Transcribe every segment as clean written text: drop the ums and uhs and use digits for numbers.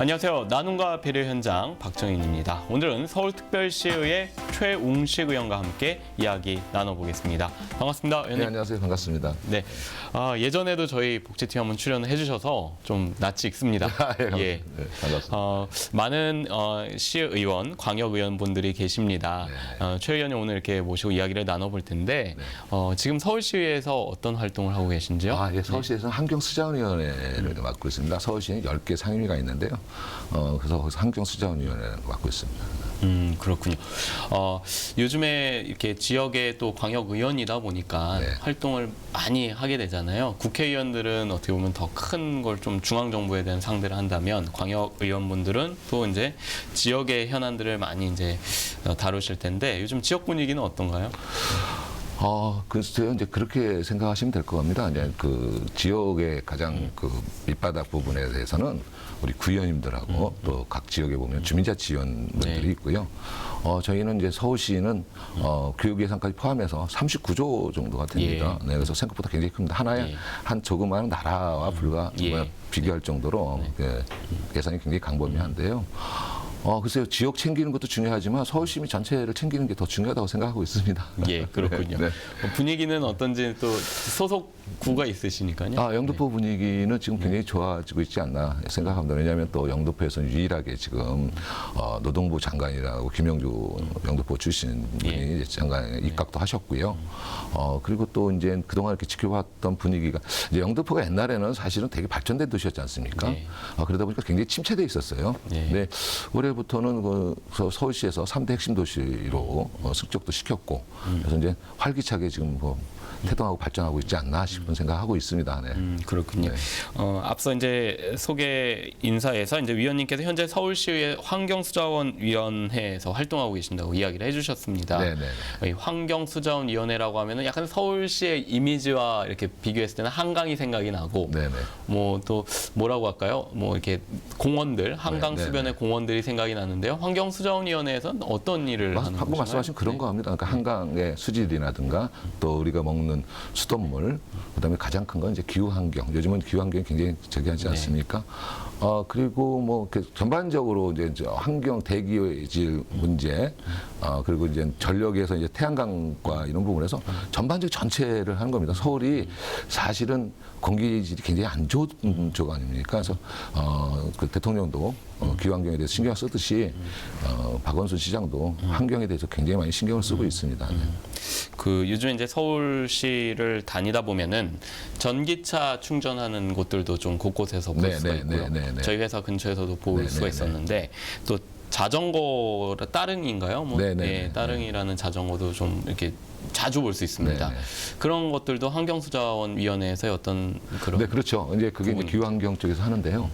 안녕하세요. 나눔과 배려 현장 박정인입니다. 오늘은 서울특별시의회 최웅식 의원과 함께 이야기 나눠보겠습니다. 반갑습니다, 의원님. 네, 안녕하세요. 반갑습니다. 네, 예전에도 저희 복지팀 한번 출연을 해주셔서 좀 낯이 익습니다. 예, 네, 반갑습니다. 많은 시의원, 광역의원분들이 계십니다. 네. 최 의원님 오늘 이렇게 모시고 이야기를 나눠볼 텐데 지금 서울시에서 어떤 활동을 하고 계신지요? 예, 서울시에서는 환경수자원위원회를 맡고 있습니다. 서울시에는 10개 상임위가 있는데요. 그래서 거기서 환경수자원위원회를 맡고 있습니다. 그렇군요. 요즘에 이렇게 지역의 또 광역의원이다 보니까 네. 활동을 많이 하게 되잖아요. 국회의원들은 어떻게 보면 더 큰 걸 좀 중앙정부에 대한 상대를 한다면 광역의원분들은 또 이제 지역의 현안들을 많이 이제 다루실 텐데 요즘 지역 분위기는 어떤가요? 글쎄요, 이제 그렇게 생각하시면 될 것 같습니다. 이제 그 지역의 가장 그 밑바닥 부분에 대해서는 우리 구의원님들하고 또 각 지역에 보면 주민자치위원분들이 네. 있고요. 저희는 이제 서울시는 교육 예산까지 포함해서 39조 정도가 됩니다. 예. 네, 그래서 생각보다 굉장히 큽니다. 하나의 예. 한 조그마한 나라와 예. 비교할 정도로 예산이 굉장히 광범위한데요. 글쎄요, 지역 챙기는 것도 중요하지만 서울시민 전체를 챙기는 게 더 중요하다고 생각하고 있습니다. 예, 그렇군요. 네. 분위기는 어떤지 또 소속구가 있으시니까요. 영등포 분위기는 지금 굉장히 좋아지고 있지 않나 생각합니다. 왜냐하면 또 영등포에서는 유일하게 지금 노동부 장관이라고 김영주 영등포 출신 분이 이제 장관에 입각도 하셨고요. 그리고 또 이제 그동안 이렇게 지켜봤던 분위기가 이제 영등포가 옛날에는 사실은 되게 발전된 도시였지 않습니까? 네. 그러다 보니까 굉장히 침체돼 있었어요. 네. 근데 올해부터는 서울시에서 3대 핵심 도시로 승격도 시켰고 그래서 이제 활기차게 지금 태동하고 발전하고 있지 않나 싶은 생각하고 있습니다. 네. 그렇군요. 네. 앞서 이제 소개 인사에서 이제 위원님께서 현재 서울시의 환경수자원위원회에서 활동하고 계신다고 이야기를 해주셨습니다. 네네. 이 환경수자원위원회라고 하면은 약간 서울시의 이미지와 이렇게 비교했을 때는 한강이 생각이 나고, 네네. 뭐 또 뭐라고 할까요? 뭐 이렇게 공원들, 한강 네네. 수변의 공원들이 생각이 나는데요. 환경수자원위원회에서는 어떤 일을 하는 방금 곳인가요? 말씀하신 그런 거 합니다. 그러니까 한강의 수질이라든가 또 우리가 먹는 수돗물, 그다음에 가장 큰 건 이제 기후 환경. 요즘은 기후 환경이 굉장히 저기하지 않습니까? 그리고 뭐 전반적으로 이제 환경 대기질 문제, 그리고 이제 전력에서 이제 태양광과 이런 부분에서 전반적 전체를 하는 겁니다. 서울이 사실은 공기질이 굉장히 안 좋은 쪽 아닙니까? 그래서 그 대통령도 기후 환경에 대해서 신경 쓰듯이 박원순 시장도 환경에 대해서 굉장히 많이 신경을 쓰고 있습니다. 네. 그 요즘 이제 서울시를 다니다 보면은 전기차 충전하는 곳들도 좀 곳곳에서 볼 수가 있고요. 저희 회사 근처에서도 볼 수가 있었는데 또 자전거 따릉이인가요? 따릉이라는 자전거도 좀 이렇게 자주 볼 수 있습니다. 네네. 그런 것들도 환경수자원위원회에서의 어떤 그런 네, 그렇죠. 이제 그게 이제 기후 환경 쪽에서 하는데요.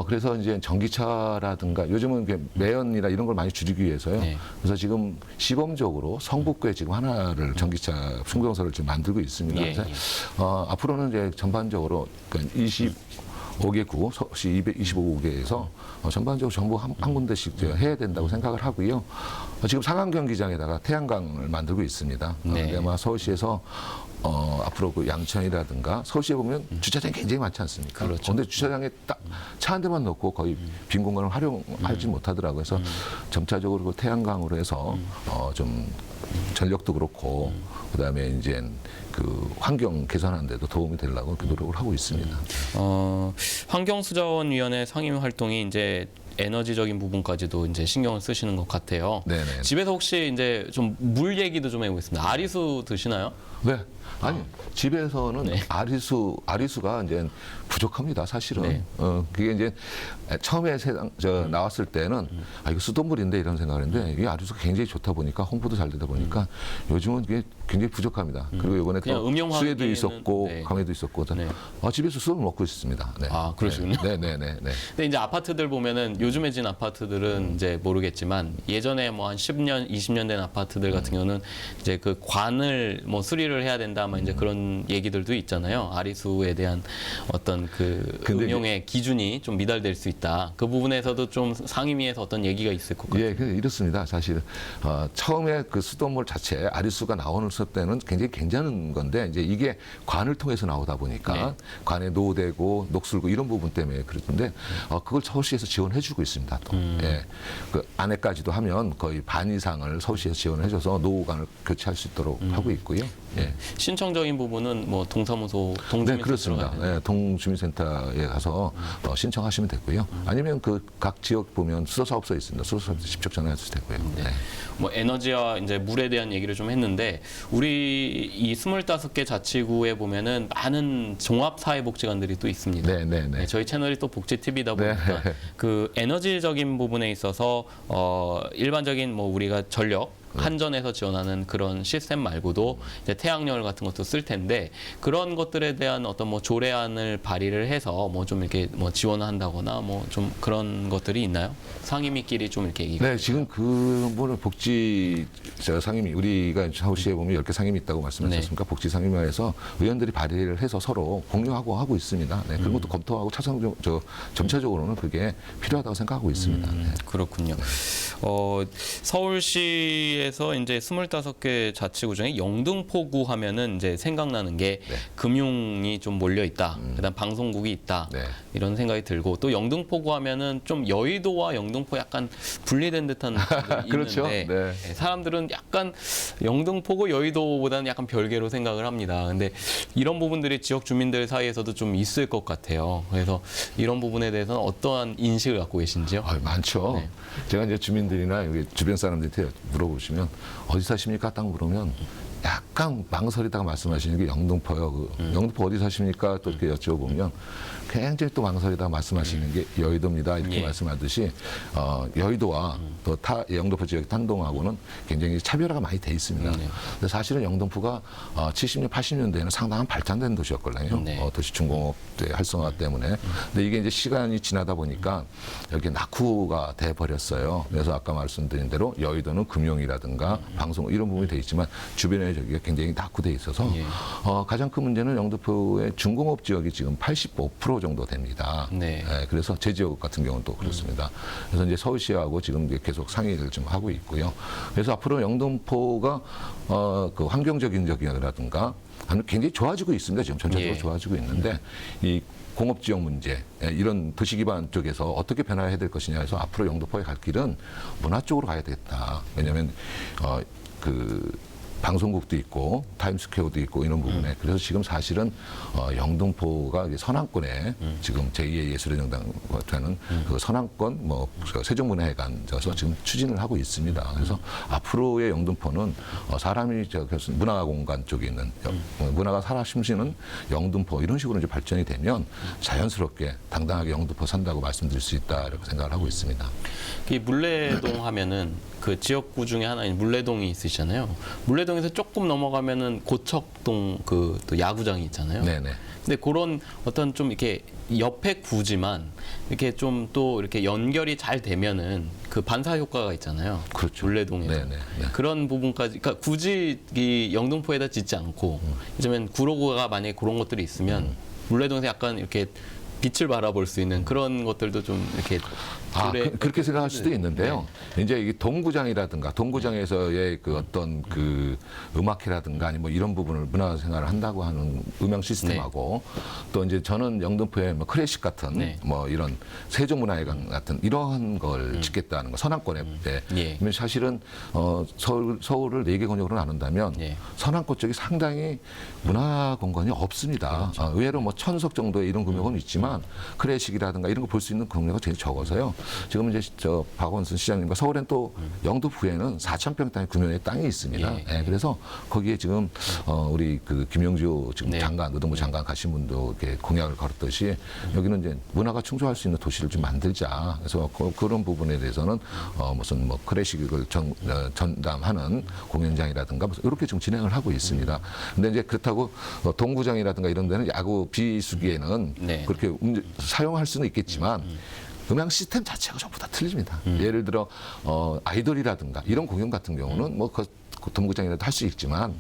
그래서 이제 전기차라든가 요즘은 이게 매연이나 이런 걸 많이 줄이기 위해서요. 네. 그래서 지금 시범적으로 성북구에 지금 하나를 전기차 충전소를 지금 만들고 있습니다. 예, 그래서 앞으로는 이제 전반적으로 그러니까 25개 구, 서울시 225개에서 전반적으로 전부 한 군데씩 해야 된다고 생각을 하고요. 지금 상암 경기장에다가 태양광을 만들고 있습니다. 네. 아마 서울시에서 앞으로 그 양천이라든가 서울시에 보면 주차장이 굉장히 많지 않습니까? 그렇죠. 그런데 주차장에 딱 차 한 대만 놓고 거의 빈 공간을 활용하지 못하더라고요. 그래서 점차적으로 그 태양광으로 해서 좀 전력도 그렇고 그다음에 이제 그 환경 개선하는 데도 도움이 되려고 이렇게 노력을 하고 있습니다. 환경수자원위원회 상임 활동이 이제 에너지적인 부분까지도 이제 신경을 쓰시는 것 같아요. 네네. 집에서 혹시 이제 좀 물 얘기도 좀 해보겠습니다. 아리수 드시나요? 네. 아니 집에서는 네. 아리수가 이제 부족합니다. 사실은. 네. 그게 이제 처음에 나왔을 때는 이거 수돗물인데 이런 생각을 했는데 이 아리수가 굉장히 좋다 보니까 홍보도 잘 되다 보니까 요즘은 이게 굉장히 부족합니다. 그리고 이번에 또 수해도 있었고 네. 강해도 있었고 네. 집에서 수돗물 먹고 있습니다. 네. 그러시군요. 네네네. 근데 이제 아파트들 보면은 요즘에 진 아파트들은 이제 모르겠지만 예전에 뭐 한 10년, 20년 된 아파트들 같은 경우는 이제 그 관을 뭐 수리를 해야 된다, 막 이제 그런 얘기들도 있잖아요. 아리수에 대한 어떤 그 응용의 기준이 좀 미달될 수 있다. 그 부분에서도 좀 상임위에서 어떤 얘기가 있을 것 같아요. 예, 이렇습니다. 사실 처음에 그 수돗물 자체 아리수가 나오는 콘서트 때는 굉장히 괜찮은 건데 이제 이게 관을 통해서 나오다 보니까 네. 관에 노되고 녹슬고 이런 부분 때문에 그랬는데 그걸 서울시에서 지원해주고 있습니다. 또 예. 그 안에까지도 하면 거의 반 이상을 서울시에서 지원해줘서 노후관을 교체할 수 있도록 하고 있고요. 예. 신청적인 부분은 뭐 동사무소, 동주민센터 네, 그렇습니다. 들어가야 되나요? 네, 동주민센터에 가서 신청하시면 되고요. 아니면 그 각 지역 보면 수도사업소에 있습니다. 수도사업소 직접 전화하셔도 되고요. 네. 뭐 에너지와 이제 물에 대한 얘기를 좀 했는데 우리 이 25개 자치구에 보면은 많은 종합사회복지관들이 또 있습니다. 네, 네, 네. 네, 저희 채널이 또 복지 TV다 보니까 네. 그 에너지적인 부분에 있어서 일반적인 뭐 우리가 전력 한전에서 지원하는 그런 시스템 말고도 이제 태양열 같은 것도 쓸 텐데 그런 것들에 대한 어떤 뭐 조례안을 발의를 해서 뭐 좀 이렇게 뭐 지원을 한다거나 뭐 좀 그런 것들이 있나요? 상임위끼리 좀 이렇게 얘기가 네, 지금 그 뭐는 복지 상임위 우리가 서울시에 보면 10개 상임위 있다고 말씀하셨습니까? 복지 상임위에서 의원들이 발의를 해서 서로 공유하고 하고 있습니다. 네, 그런 것도 검토하고 점차적으로는 그게 필요하다고 생각하고 있습니다. 네. 그렇군요. 서울시에서 이제 25개 자치구 중에 영등포구 하면은 이제 생각나는 게 네. 금융이 좀 몰려 있다. 그다음 방송국이 있다. 네. 이런 생각이 들고 또 영등포구 하면은 좀 여의도와 영등포 약간 분리된 듯한 느낌이 그렇죠. 있는데 네. 사람들은 약간 영등포구 여의도보다는 약간 별개로 생각을 합니다. 근데 이런 부분들이 지역 주민들 사이에서도 좀 있을 것 같아요. 그래서 이런 부분에 대해서는 어떠한 인식을 갖고 계신지요? 많죠. 네. 제가 이제 주민들이나 여기 주변 사람들한테 물어보시면 어디 사십니까? 딱 물으면 약간 망설이다가 말씀하시는 게 영등포요. 영등포 어디 사십니까? 또 이렇게 여쭤보면 굉장히 또 망설이다가 말씀하시는 게 여의도입니다. 이렇게 예. 말씀하듯이 여의도와 또 영등포 지역 탄동하고는 굉장히 차별화가 많이 돼 있습니다. 네. 근데 사실은 영등포가 70년, 80년대에는 상당한 발전된 도시였거든요. 네. 도시중공업의 활성화 때문에. 근데 이게 이제 시간이 지나다 보니까 여기 낙후가 돼 버렸어요. 그래서 아까 말씀드린 대로 여의도는 금융이라든가 방송 이런 부분이 돼 있지만 주변에 저기가 굉장히 낙후돼 있어서 예. 가장 큰 문제는 영등포의 중공업 지역이 지금 85% 정도 됩니다. 네. 그래서 제 지역 같은 경우는 또 그렇습니다. 그래서 이제 서울시하고 지금 이제 계속 상의를 좀 하고 있고요. 그래서 앞으로 영등포가 그 환경적인 적이라든가 굉장히 좋아지고 있습니다. 지금 전체적으로 예. 좋아지고 있는데 이 공업지역 문제 이런 도시기반 쪽에서 어떻게 변화해야 될 것이냐 해서 앞으로 영등포에 갈 길은 문화 쪽으로 가야 되겠다. 왜냐하면 그 방송국도 있고 타임스퀘어도 있고 이런 부분에 그래서 지금 사실은 영등포가 서남권에 지금 제2의 예술의 정당과는 그 서남권 뭐 세종문화회관에서 지금 추진을 하고 있습니다. 그래서 앞으로의 영등포는 사람이 문화공간 쪽에 있는 문화가 살아 숨쉬는 영등포 이런 식으로 이제 발전이 되면 자연스럽게 당당하게 영등포 산다고 말씀드릴 수 있다 이렇게 생각을 하고 있습니다. 이 물레동 하면은 그 지역구 중에 하나인 물레동이 있으시잖아요. 물레동에서 조금 넘어가면은 고척동 그 또 야구장이 있잖아요. 네네. 근데 그런 어떤 좀 이렇게 옆에 구지만 이렇게 좀 또 이렇게 연결이 잘 되면은 그 반사 효과가 있잖아요. 그렇죠. 물레동에서 네네. 네. 그런 부분까지, 그러니까 굳이 이 영등포에다 짓지 않고, 이제면 구로구가 만약에 그런 것들이 있으면 물레동에서 약간 이렇게 빛을 바라볼 수 있는 그런 것들도 좀 이렇게 그렇게 생각할 수도 있는데요. 이제 이 동구장이라든가 동구장에서의 그 어떤 그 음악회라든가 아니면 뭐 이런 부분을 문화생활을 한다고 하는 음향 시스템하고 또 이제 저는 영등포에 뭐 클래식 같은 뭐 이런 세종문화회관 같은 이러한 걸 짓겠다는 거 서남권에 그러면 사실은 서울을 4개 권역으로 나눈다면 서남권 쪽이 상당히 문화 공간이 없습니다. 그렇죠. 의외로 뭐 1000석 정도의 이런 금액은 있지만 클래식이라든가 이런 거 볼 수 있는 금액이 되게 적어서요. 지금 이제 박원순 시장님과 서울엔 또 영등포에는 4,000평 규모의 땅이 있습니다. 그래서 거기에 지금 우리 그 김영주 지금 장관, 노동부 장관 가신 분도 이렇게 공약을 걸었듯이 여기는 이제 문화가 충족할 수 있는 도시를 좀 만들자. 그래서 그런 부분에 대해서는 무슨 뭐 클래식을 전담하는 공연장이라든가 무슨 이렇게 좀 진행을 하고 있습니다. 근데 이제 그렇다고 동구장이라든가 이런 데는 야구 비수기에는 그렇게 사용할 수는 있겠지만 음향 시스템 자체가 전부 다 틀립니다. 예를 들어 아이돌이라든가 이런 공연 같은 경우는 뭐 그 동구장이라도 할 수 있지만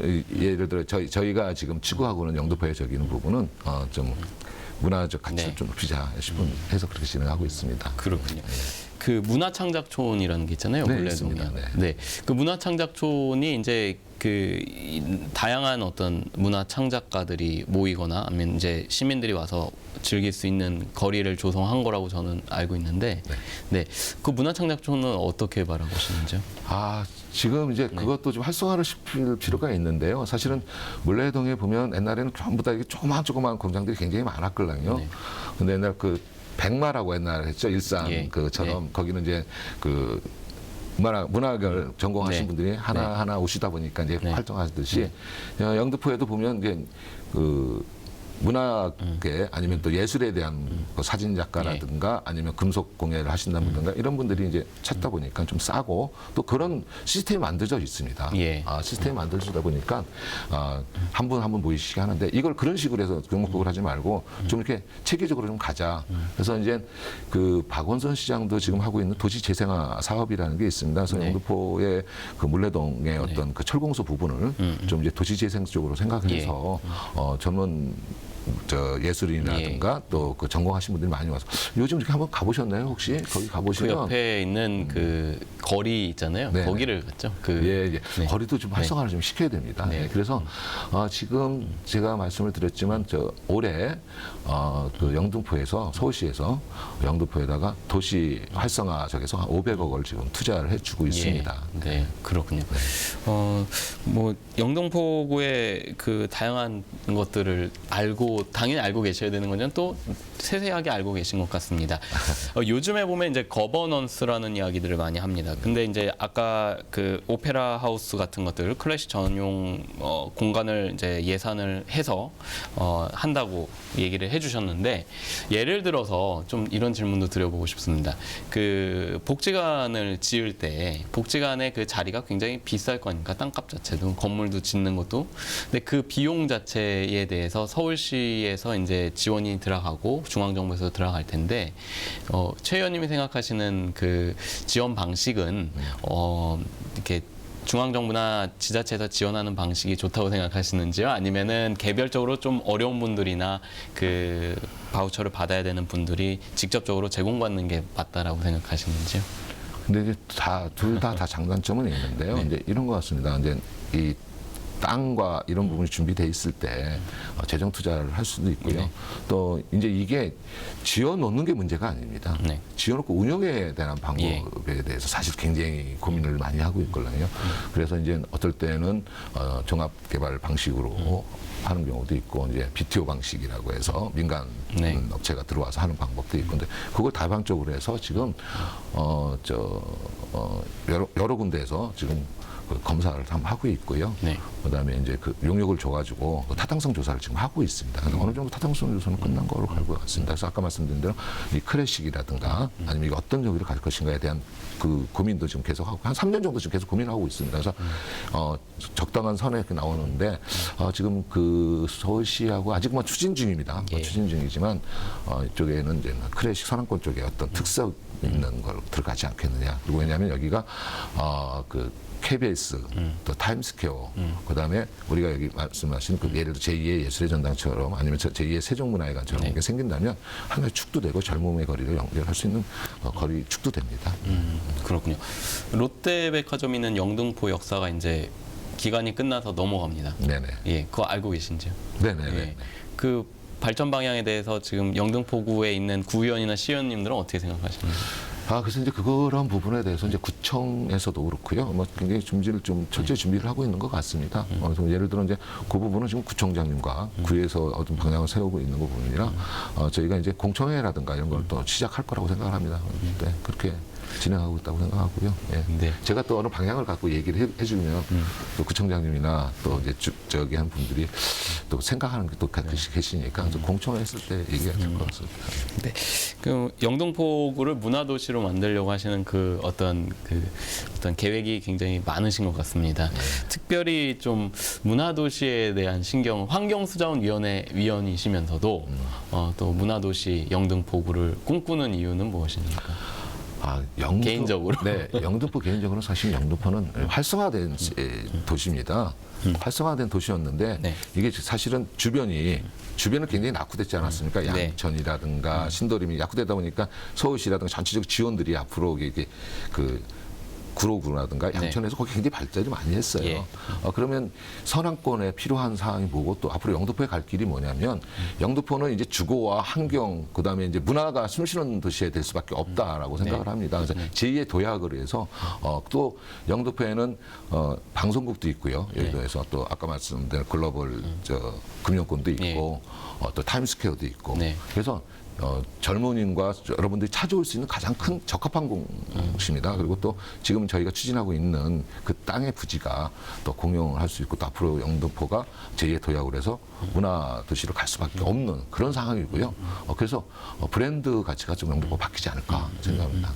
예를 들어 저희가 지금 추구하고는 영등포에 저기는 부분은 좀 문화적 가치를 좀 높이자 싶은 해서 그렇게 진행하고 있습니다. 그렇군요. 그 문화창작촌이라는 게 있잖아요. 네, 물레동에. 있습니다. 네. 네. 그 문화창작촌이 이제 다양한 어떤 문화 창작가들이 모이거나 아니면 이제 시민들이 와서 즐길 수 있는 거리를 조성한 거라고 저는 알고 있는데, 네. 그 문화 창작촌은 어떻게 바라보시는지요? 지금 이제 그것도 좀 활성화를 시킬 필요가 있는데요. 사실은 물레동에 보면 옛날에는 전부 다 이게 조그만 공장들이 굉장히 많았거든요. 네. 근데 옛날 그 백마라고 옛날에 했죠. 일산 예. 그처럼 거기는 이제 그 문학을 전공하신 네. 분들이 하나 오시다 보니까 이제 활동하듯이 영등포에도 보면 이제 그 문학계 아니면 또 예술에 대한 그 사진 작가라든가 아니면 금속 공예를 하신다는 분들과 이런 분들이 이제 찾다 보니까 좀 싸고 또 그런 시스템이 만들어져 있습니다. 예. 시스템이 만들어지다 보니까 한 분 한 분 모이시게 하는데 이걸 그런 식으로 해서 경목국을 하지 말고 좀 이렇게 체계적으로 좀 가자. 그래서 이제 그 박원선 시장도 지금 하고 있는 도시 재생화 사업이라는 게 있습니다. 그래서 영등포의 그 물레동의 어떤 그 철공소 부분을 좀 이제 도시 재생 쪽으로 생각해서 전문 예술인이라든가 또 그 전공하신 분들이 많이 와서 요즘 이렇게 한번 가보셨나요? 혹시 거기 그 가보시면 옆에 있는 그 거리 있잖아요. 네. 거기를 갔죠. 예. 거리도 좀 활성화를 좀 시켜야 됩니다. 네. 그래서 지금 제가 말씀을 드렸지만 올해 그 영등포에서 서울시에서 영등포에다가 도시 활성화 쪽에서 한 500억 원을 지금 투자를 해주고 있습니다. 네, 그렇군요. 뭐 영등포구의 그 다양한 것들을 당연히 알고 계셔야 되는 거는 또 세세하게 알고 계신 것 같습니다. 요즘에 보면 이제 거버넌스라는 이야기들을 많이 합니다. 근데 이제 아까 그 오페라 하우스 같은 것들 클래식 전용 공간을 이제 예산을 해서 한다고 얘기를 해주셨는데 예를 들어서 좀 이런 질문도 드려보고 싶습니다. 그 복지관을 지을 때 복지관의 그 자리가 굉장히 비쌀 거니까 땅값 자체도 건물도 짓는 것도 근데 그 비용 자체에 대해서 서울시에서 이제 지원이 들어가고 중앙정부에서 들어갈 텐데 최 의원님이 생각하시는 그 지원 방식은 이렇게 중앙정부나 지자체에서 지원하는 방식이 좋다고 생각하시는지요? 아니면은 개별적으로 좀 어려운 분들이나 그 바우처를 받아야 되는 분들이 직접적으로 제공받는 게 맞다라고 생각하시는지요? 근데 이제 둘 다 장단점은 있는데요. 이제 이런 것 같습니다. 이제 이 땅과 이런 부분이 준비돼 있을 때 재정 투자를 할 수도 있고요. 또 이제 이게 지어 놓는 게 문제가 아닙니다. 지어 놓고 운영에 대한 방법에 대해서 사실 굉장히 고민을 많이 하고 있거든요. 그래서 이제 어떨 때는 종합 개발 방식으로 하는 경우도 있고 이제 BTO 방식이라고 해서 민간 업체가 들어와서 하는 방법도 있고 근데 그걸 다방적으로 해서 지금 여러 군데에서 지금 검사를 한번 하고 있고요. 그다음에 이제 그 용역을 줘가지고 타당성 조사를 지금 하고 있습니다. 어느 정도 타당성 조사는 끝난 거로 알고 있습니다. 그래서 아까 말씀드린 대로 이 클래식이라든가 아니면 이게 어떤 여기로 갈 것인가에 대한 그 고민도 지금 계속 하고 한 3년 정도 지금 계속 고민하고 있습니다. 그래서 적당한 선에 이렇게 나오는데 지금 그 서울시하고 아직 뭐 추진 중입니다. 추진 중이지만 이쪽에는 이제 클래식 선안권 쪽에 어떤 특색 있는 걸 들어가지 않겠느냐. 그리고 왜냐하면 여기가 그 KBS, 또 타임스퀘어, 그다음에 우리가 여기 말씀하신 그 예를 들어 제2의 예술의 전당처럼 아니면 제2의 세종문화회관처럼 이게 생긴다면 하나의 축도 되고 젊음의 거리를 연결할 수 있는 거리 축도 됩니다. 그렇군요. 롯데백화점 있는 영등포 역사가 이제 기간이 끝나서 넘어갑니다. 네네. 예, 그거 알고 계신지요? 네네. 예, 그 발전 방향에 대해서 지금 영등포구에 있는 구의원이나 시의원님들은 어떻게 생각하시나요? 그래서 이제 그런 부분에 대해서 이제 구청에서도 그렇고요. 뭐 굉장히 준비를 좀 철저히 준비를 하고 있는 것 같습니다. 그래서 예를 들어 이제 그 부분은 지금 구청장님과 구에서 어떤 방향을 세우고 있는 부분이라 저희가 이제 공청회라든가 이런 걸 또 시작할 거라고 생각을 합니다. 네, 그렇게 진행하고 있다고 생각하고요. 예. 제가 또 어느 방향을 갖고 얘기를 해주면 또 구청장님이나 또 이제 저기 한 분들이 또 생각하는 게 또 계시니까 공청회 했을 때 얘기가 될 것 같습니다. 네. 그 영등포구를 문화도시로 만들려고 하시는 그 어떤 계획이 굉장히 많으신 것 같습니다. 특별히 좀 문화도시에 대한 환경수자원위원회 위원이시면서도 또 문화도시 영등포구를 꿈꾸는 이유는 무엇입니까? 개인적으로? 네, 영등포 개인적으로 사실 영등포는 활성화된 도시입니다. 활성화된 도시였는데 네. 이게 사실은 주변은 굉장히 낙후됐지 않았습니까? 네. 양천이라든가 신도림이 낙후되다 보니까 서울시라든가 전체적 지원들이 앞으로 이게 그 구로구라든가 양천에서 거기 굉장히 발달이 많이 했어요. 예. 그러면 서남권에 필요한 사항이 뭐고 또 앞으로 영등포에 갈 길이 뭐냐면 영등포는 이제 주거와 환경 그다음에 이제 문화가 숨쉬는 도시에 될 수밖에 없다라고 생각을 합니다. 그래서 제2의 도약을 해서 또 영등포에는 방송국도 있고요. 예를 들어서 또 아까 말씀드린 글로벌 금융권도 있고 또 타임스퀘어도 있고 그래서 젊은이과 여러분들이 찾아올 수 있는 가장 큰 적합한 곳입니다. 그리고 또 지금 저희가 추진하고 있는 그 땅의 부지가 또 공용을 할 수 있고 또 앞으로 영등포가 제2의 도약을 해서 문화 도시로 갈 수밖에 없는 그런 상황이고요. 그래서 브랜드 가치가 좀 영등포 바뀌지 않을까 생각합니다.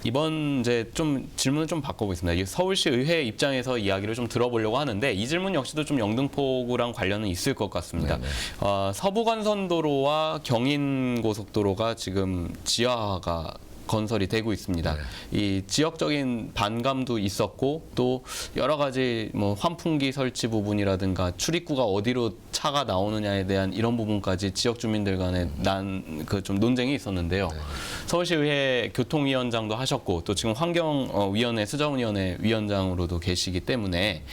이번 이제 좀 질문을 좀 바꿔보겠습니다. 이 서울시 의회 입장에서 이야기를 좀 들어보려고 하는데 이 질문 역시도 좀 영등포구랑 관련은 있을 것 같습니다. 서부간선도로와 경인고속도로가 지금 지하화가 건설이 되고 있습니다. 이 지역적인 반감도 있었고 또 여러 가지 뭐 환풍기 설치 부분이라든가 출입구가 어디로 차가 나오느냐에 대한 이런 부분까지 지역 주민들 간에 그 좀 논쟁이 있었는데요. 서울시의회 교통위원장도 하셨고 또 지금 환경위원회 수자원위원회 위원장으로도 계시기 때문에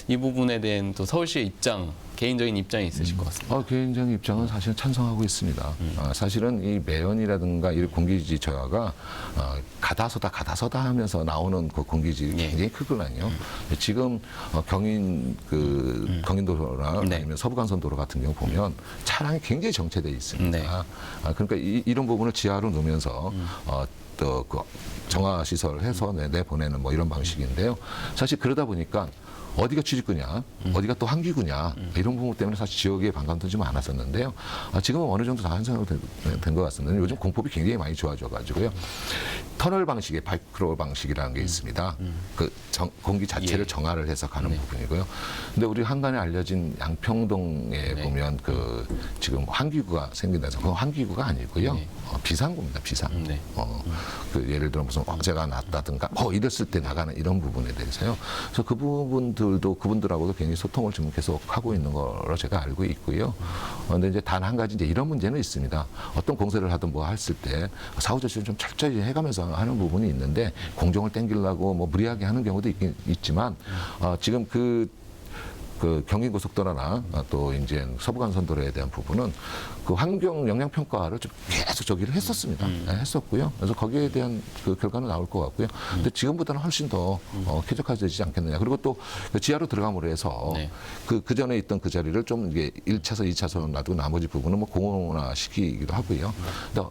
이 부분에 대한 또 서울시의 입장 개인적인 입장이 있으실 것 같습니다. 개인적인 입장은 사실 찬성하고 있습니다. 사실은 이 매연이라든가 이 공기질 저하가 가다서다 하면서 나오는 그 공기질이 굉장히 크거든요. 지금 경인도로나 아니면 서부간선도로 같은 경우 보면 차량이 굉장히 정체되어 있습니다. 그러니까 이런 부분을 지하로 넣으면서 또 그 정화 시설을 해서 내보내는 뭐 이런 방식인데요. 사실 그러다 보니까 어디가 출입구냐, 어디가 또 환기구냐 이런 부분 때문에 사실 지역의 반감도 좀 많았었는데요. 지금은 어느 정도 다 완성이 된 것 같습니다. 요즘 공법이 굉장히 많이 좋아져가지고요. 터널 방식의 바이크로 방식이라는 게 있습니다. 그 공기 자체를 정화를 해서 가는 부분이고요. 근데 우리 한간에 알려진 양평동에 보면 그 지금 환기구가 생긴다서 그건 환기구가 아니고요. 비상구입니다. 비상. 그 예를 들어 무슨 어제가 났다든가 이랬을 때 나가는 이런 부분에 대해서요. 그래서 그 부분들도 그분들하고도 굉장히 소통을 지금 계속 하고 있는 거로 제가 알고 있고요. 근데 이제 단 한 가지 이제 이런 문제는 있습니다. 어떤 공세를 하든 뭐 했을 때 사후조치를 좀 철저히 해가면서 하는 부분이 있는데 공정을 땡기려고 뭐 무리하게 하는 경우도 있긴 있지만 지금 그 경인고속도로나 또 이제 서부간선도로에 대한 부분은 그 환경 영향 평가를 좀 계속 저기를 했었습니다. 했었고요. 그래서 거기에 대한 그 결과는 나올 것 같고요. 근데 지금보다는 훨씬 더 쾌적화되지 않겠느냐. 그리고 또 지하로 들어감으로 해서 그 전에 있던 그 자리를 좀 이게 1차선, 2차선 놔두고 나머지 부분은 뭐 공원화 시키기도 하고요. 근데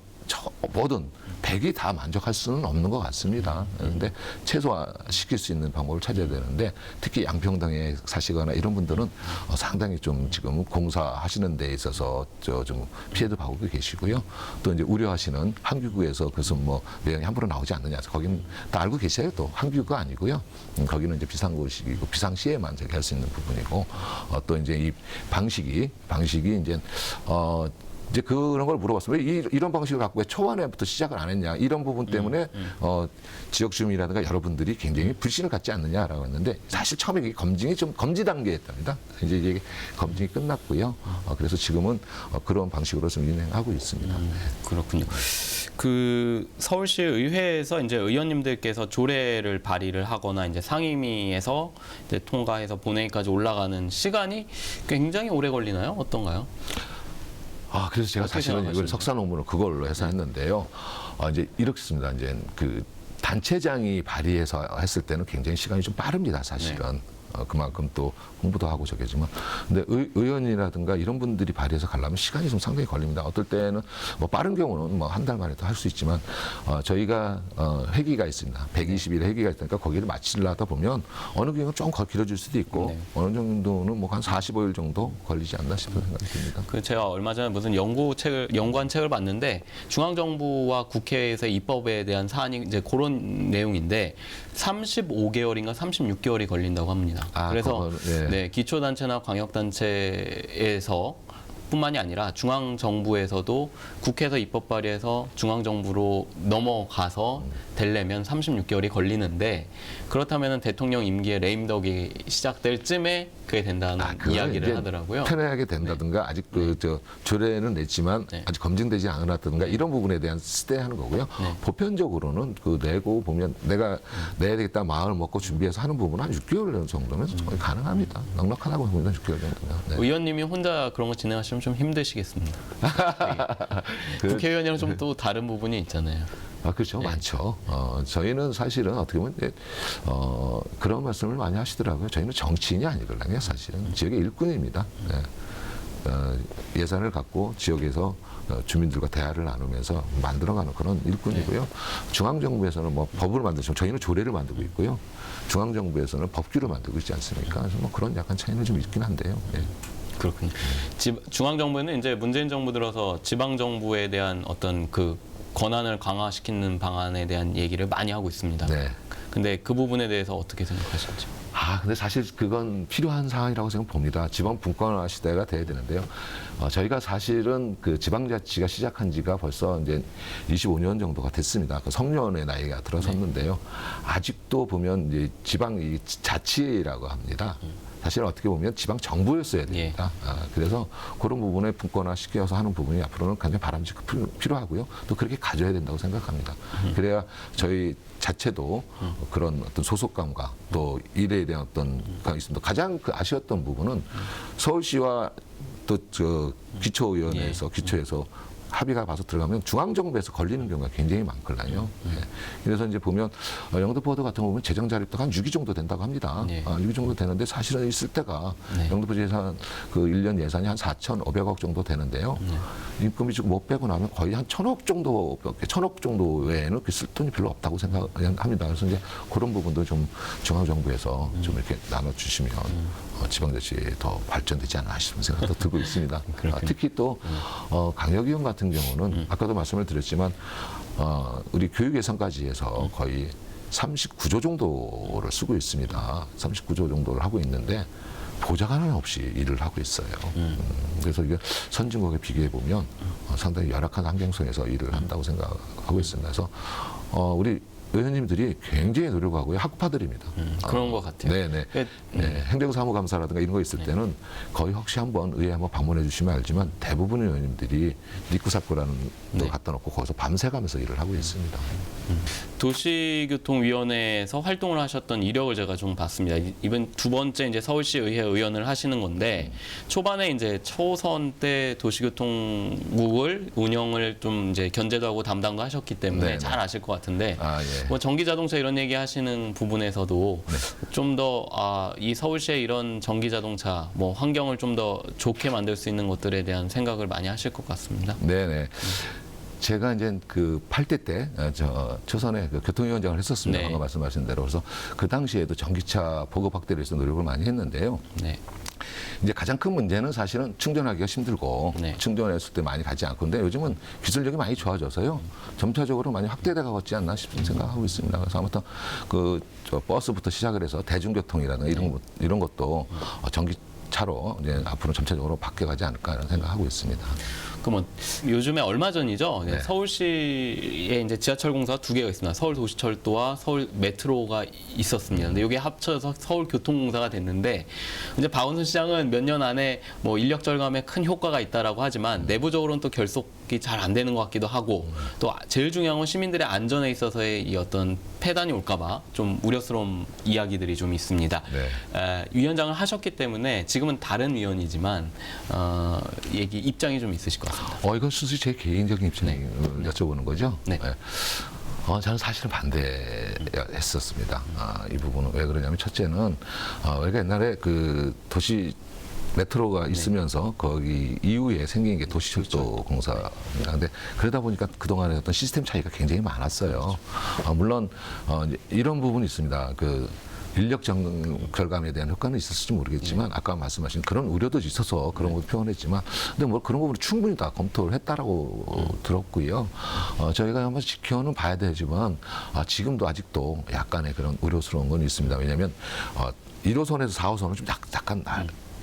뭐든 100이 다 만족할 수는 없는 것 같습니다. 그런데 최소화시킬 수 있는 방법을 찾아야 되는데 특히 양평동에 사시거나 이런 분들은 상당히 좀 지금 공사하시는 데 있어서 좀 피해도 받고 계시고요. 또 이제 우려하시는 환기구에서 그래서 뭐 내용이 함부로 나오지 않느냐. 거기는 다 알고 계셔요. 또 환기구가 아니고요. 거기는 이제 비상구식이고 비상시에만 저기 할 수 있는 부분이고 또 이제 이 방식이 이제 그런 걸 물어봤습니다. 이런 방식을 갖고 왜 초반에부터 시작을 안 했냐. 이런 부분 때문에 지역 주민이라든가 여러분들이 굉장히 불신을 갖지 않느냐라고 했는데 사실 처음에 이게 검증이 좀 검지 단계였답니다. 이제 이게 검증이 끝났고요. 그래서 지금은 그런 방식으로 좀 진행하고 있습니다. 그렇군요. 그 서울시 의회에서 이제 의원님들께서 조례를 발의를 하거나 이제 상임위에서 이제 통과해서 본회의까지 올라가는 시간이 굉장히 오래 걸리나요? 어떤가요? 그래서 제가 사실은 이걸 석사 논문을 그걸로 해서 했는데요. 이제 이렇습니다. 이제 그 단체장이 발의해서 했을 때는 굉장히 시간이 좀 빠릅니다. 사실은. 그만큼 또 홍보도 하고 저기지만 근데 의원이라든가 이런 분들이 발의해서 가려면 시간이 좀 상당히 걸립니다. 어떨 때는 뭐 빠른 경우는 뭐 한 달 만에도 할 수 있지만 저희가 회기가 있습니다. 120일 회기가 있으니까 거기를 마치려다 보면 어느 경우는 좀 길어질 수도 있고 어느 정도는 뭐 한 45일 정도 걸리지 않나 싶은 생각이 듭니다. 그 제가 얼마 전에 무슨 연구한 책을 봤는데 중앙정부와 국회에서 입법에 대한 사안이 이제 그런 내용인데 35개월인가 36개월이 걸린다고 합니다. 그래서 기초단체나 광역단체에서 뿐만이 아니라 중앙 정부에서도 국회에서 입법 발의해서 중앙 정부로 넘어가서 되려면 36개월이 걸리는데 그렇다면 대통령 임기의 레임덕이 시작될 쯤에 그게 된다는 그거는 이야기를 이제 하더라고요. 편하게 된다든가 아직 조례는 냈지만 네. 아직 검증되지 않았다든가 이런 부분에 대한 스테이하는 거고요. 네. 보편적으로는 그 내고 보면 내가 내야 되겠다 마음을 먹고 준비해서 하는 부분은 한 6개월 정도면 거의 가능합니다. 넉넉하다고 봅니다. 6개월 정도면. 네. 의원님이 혼자 그런 거 진행하시면 좀 힘드시겠습니다. 국회의원이랑 좀 또 다른 부분이 있잖아요. 그렇죠. 네. 많죠. 저희는 사실은 어떻게 보면 그런 말씀을 많이 하시더라고요. 저희는 정치인이 아니거든요. 사실은 지역의 일꾼입니다. 네. 예산을 갖고 지역에서 주민들과 대화를 나누면서 만들어가는 그런 일꾼이고요. 중앙정부에서는 뭐 법을 만들죠. 저희는 조례를 만들고 있고요. 중앙정부에서는 법규를 만들고 있지 않습니까? 그래서 뭐 그런 약간 차이는 좀 있긴 한데요. 네. 그렇군요. 중앙 정부는 이제 문재인 정부 들어서 지방 정부에 대한 어떤 그 권한을 강화시키는 방안에 대한 얘기를 많이 하고 있습니다. 네. 근데 그 부분에 대해서 어떻게 생각하시는지? 근데 사실 그건 필요한 사항이라고 생각 봅니다. 지방 분권화 시대가 돼야 되는데요. 저희가 사실은 그 지방자치가 시작한 지가 벌써 이제 25년 정도가 됐습니다. 그 성년의 나이가 들어섰는데요. 아직도 보면 이제 지방 이 자치라고 합니다. 사실 어떻게 보면 지방 정부였어야 됩니다. 그래서 그런 부분에 분권화 시켜서 하는 부분이 앞으로는 굉장히 바람직하고 필요하고요. 또 그렇게 가져야 된다고 생각합니다. 그래야 저희 자체도 그런 어떤 소속감과 또 일에 대한 어떤 감이 있습니다. 가장 그 아쉬웠던 부분은 서울시와 또 저 기초에서 합의가 봐서 들어가면 중앙정부에서 걸리는 경우가 굉장히 많거든요. 그래서 이제 보면 영등포도 같은 거 보면 재정 자립도가 한 6위 정도 된다고 합니다. 네. 6위 정도 되는데 사실은 있을 때가 네. 영등포 예산 그 1년 예산이 한 4,500억 정도 되는데요. 인건비 좀 못 빼고 나면 거의 한 1,000억 정도 외에는 쓸 돈이 별로 없다고 생각합니다. 그래서 이제 그런 부분도 좀 중앙정부에서 좀 이렇게 나눠주시면 지방자치 더 발전되지 않나 싶은 생각도 들고 있습니다. 특히 또 강력위원 같은 경우는 아까도 말씀을 드렸지만 우리 교육 예산까지 해서 거의 39조 정도를 쓰고 있습니다. 39조 정도를 하고 있는데 보좌관은 없이 일을 하고 있어요. 그래서 이게 선진국에 비교해 보면 상당히 열악한 환경성에서 일을 한다고 생각하고 있습니다. 그래서 우리 의원님들이 굉장히 노력하고요. 학파들입니다. 그런 것 같아요. 네네. 네, 행정사무감사라든가 이런 거 있을 때는 거의 혹시 한번 의회 한번 방문해 주시면 알지만 대부분의 의원님들이 리쿠사코라는 걸 갖다 놓고 거기서 밤새 가면서 일을 하고 있습니다. 도시교통위원회에서 활동을 하셨던 이력을 제가 좀 봤습니다. 이번 두 번째 이제 서울시 의회 의원을 하시는 건데 초반에 이제 초선 때 도시교통국을 운영을 좀 이제 견제도 하고 담당도 하셨기 때문에 네네. 잘 아실 것 같은데 예. 뭐 전기 자동차 이런 얘기 하시는 부분에서도 좀 더 이 서울시의 이런 전기 자동차 뭐 환경을 좀 더 좋게 만들 수 있는 것들에 대한 생각을 많이 하실 것 같습니다. 네네. 제가 이제 그 8대 때 초선에 그 교통위원장을 했었습니다. 네. 방금 말씀하신 대로. 그래서 그 당시에도 전기차 보급 확대를 위해서 노력을 많이 했는데요. 네. 이제 가장 큰 문제는 사실은 충전하기가 힘들고 네. 충전했을 때 많이 가지 않고 근데 요즘은 기술력이 많이 좋아져서요. 점차적으로 많이 확대돼 가고 있지 않나 싶은 생각하고 있습니다. 그래서 아무튼 저 버스부터 시작을 해서 대중교통이라든가 이런 것도 전기차로 이제 앞으로 점차적으로 바뀌어가지 않을까 이런 생각하고 있습니다. 그러면 요즘에 얼마 전이죠. 네. 서울시에 이제 지하철 공사가 두 개가 있습니다. 서울도시철도와 서울 메트로가 있었습니다. 근데 이게 합쳐서 서울교통공사가 됐는데 이제 박원순 시장은 몇 년 안에 뭐 인력 절감에 큰 효과가 있다라고 하지만 내부적으로는 또 결속이 잘 안 되는 것 같기도 하고 또 제일 중요한 건 시민들의 안전에 있어서의 이 어떤 폐단이 올까봐 좀 우려스러운 이야기들이 좀 있습니다. 네. 위원장을 하셨기 때문에 지금은 다른 위원이지만 입장이 좀 있으실 것 같습니다. 이건 순수 제 개인적인 입장을 여쭤보는 거죠. 네. 저는 사실은 반대했었습니다. 이 부분은 왜 그러냐면 첫째는 우리가 옛날에 그 도시 메트로가 있으면서 거기 이후에 생긴 게 도시철도 공사입니다. 근데 그러다 보니까 그동안에 어떤 시스템 차이가 굉장히 많았어요. 물론 이런 부분이 있습니다. 그 인력 절감에 대한 효과는 있었을지 모르겠지만 아까 말씀하신 그런 우려도 있어서 그런 걸 표현했지만 근데 뭐 그런 부분을 충분히 다 검토를 했다라고 들었고요. 저희가 한번 지켜는 봐야 되지만 지금도 아직도 약간의 그런 우려스러운 건 있습니다. 왜냐하면 1호선에서 4호선은 좀 약간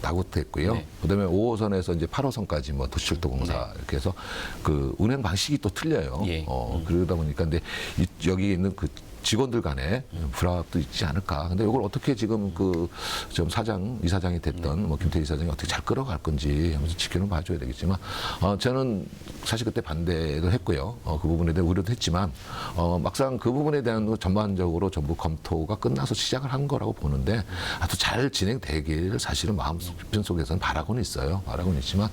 다굿했고요. 네. 그다음에 5호선에서 이제 8호선까지 뭐 도시철도 공사 이렇게 해서 그 운행 방식이 또 틀려요. 예. 그러다 보니까 근데 여기 있는 그 직원들 간에 불합도 있지 않을까. 근데 이걸 어떻게 지금 그 좀 이사장이 됐던 뭐 김태희 이사장이 어떻게 잘 끌어갈 건지 하면서 지켜는 봐줘야 되겠지만, 저는 사실 그때 반대를 했고요. 그 부분에 대한 우려도 했지만, 막상 그 부분에 대한 전반적으로 전부 검토가 끝나서 시작을 한 거라고 보는데, 아주 잘 진행되기를 사실은 마음 속에서는 바라고는 있어요. 바라고는 있지만,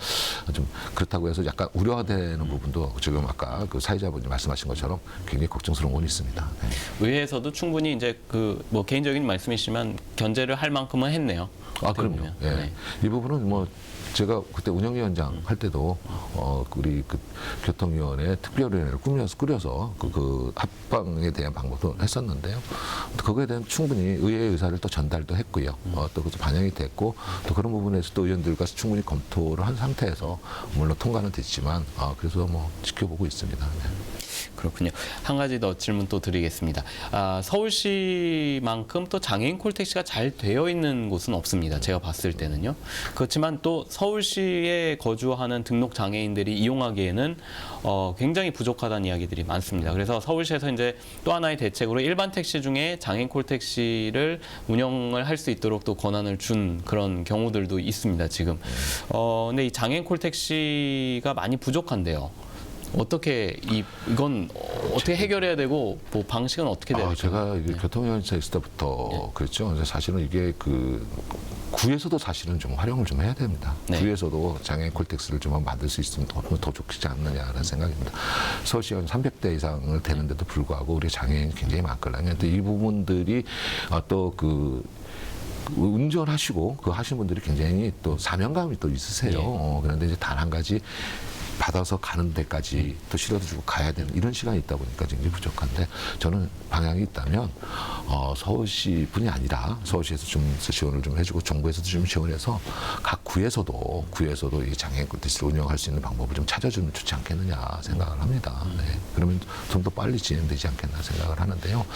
좀 그렇다고 해서 약간 우려되는 부분도 지금 아까 그 사회자분이 말씀하신 것처럼 굉장히 걱정스러운 건 있습니다. 네. 의회에서도 충분히 이제 그 뭐 개인적인 말씀이시지만 견제를 할 만큼은 했네요. 그럼요. 보면. 예. 네. 이 부분은 뭐 제가 그때 운영위원장 할 때도 우리 그 교통위원회 특별위원회를 꾸려서 그 합방에 대한 방법도 했었는데요. 그거에 대한 충분히 의회의 의사를 또 전달도 했고요. 또 그것도 반영이 됐고 또 그런 부분에서 또 의원들과 충분히 검토를 한 상태에서 물론 통과는 됐지만 그래서 뭐 지켜보고 있습니다. 네. 그렇군요. 한 가지 더 질문 또 드리겠습니다. 서울시만큼 또 장애인 콜택시가 잘 되어 있는 곳은 없습니다. 제가 봤을 때는요. 그렇지만 또 서울시에 거주하는 등록 장애인들이 이용하기에는 굉장히 부족하다는 이야기들이 많습니다. 그래서 서울시에서 이제 또 하나의 대책으로 일반 택시 중에 장애인 콜택시를 운영을 할 수 있도록 또 권한을 준 그런 경우들도 있습니다. 지금. 근데 이 장애인 콜택시가 많이 부족한데요. 어떻게 이건 어떻게 해결해야 되고 뭐 방식은 어떻게 돼야 될까요? 제가 이게 교통위원회에 있을 때부터 그랬죠. 그래서 사실은 이게 그 구에서도 사실은 좀 활용을 좀 해야 됩니다. 네. 구에서도 장애인 콜택스를 좀 만들 수 있으면 더 좋지 않느냐는 생각입니다. 서울시가 300대 이상을 되는데도 불구하고 우리 장애인이 굉장히 많거든요. 근데 이 부분들이 또 그 운전하시고 그 하시는 분들이 굉장히 또 사명감이 또 있으세요. 그런데 이제 단 한 가지 받아서 가는 데까지 또 실어도 주고 가야 되는 이런 시간이 있다 보니까 굉장히 부족한데 저는 방향이 있다면 서울시뿐이 아니라 서울시에서 좀 지원을 좀 해주고 정부에서도 좀 지원해서 각 구에서도 이 장애인 콜택시를 운영할 수 있는 방법을 좀 찾아주면 좋지 않겠느냐 생각을 합니다. 네. 그러면 좀 더 빨리 진행되지 않겠나 생각을 하는데요.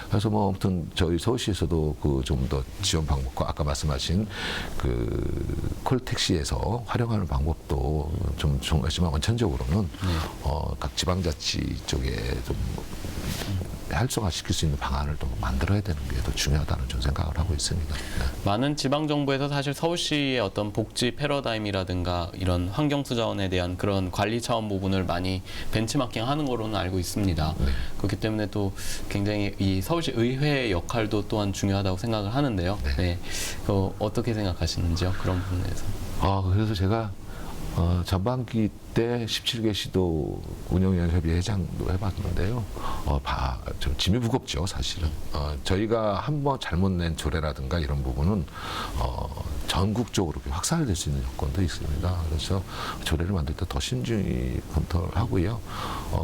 그래서 뭐 아무튼 저희 서울시에서도 그 좀 더 지원 방법과 아까 말씀하신 그 콜택시에서 활용하는 방법도 좀 하지만 원천적으로는 각 지방자치 쪽에 좀 활성화시킬 수 있는 방안을 또 만들어야 되는 게 더 중요하다는 좀 생각을 하고 있습니다. 네. 많은 지방 정부에서 사실 서울시의 어떤 복지 패러다임이라든가 이런 환경수 자원에 대한 그런 관리 차원 부분을 많이 벤치마킹하는 거로는 알고 있습니다. 네. 그렇기 때문에 또 굉장히 이 서울시 의회의 역할도 또한 중요하다고 생각을 하는데요. 네. 네. 어떻게 생각하시는지요? 그런 부분에서. 그래서 제가 전반기 때 17개 시도 운영위원회 회장도 해봤는데요. 좀 짐이 무겁죠, 사실은. 저희가 한번 잘못 낸 조례라든가 이런 부분은 전국적으로 확산될 수 있는 여건도 있습니다. 그래서 조례를 만들 때 더 신중히 검토를 하고요.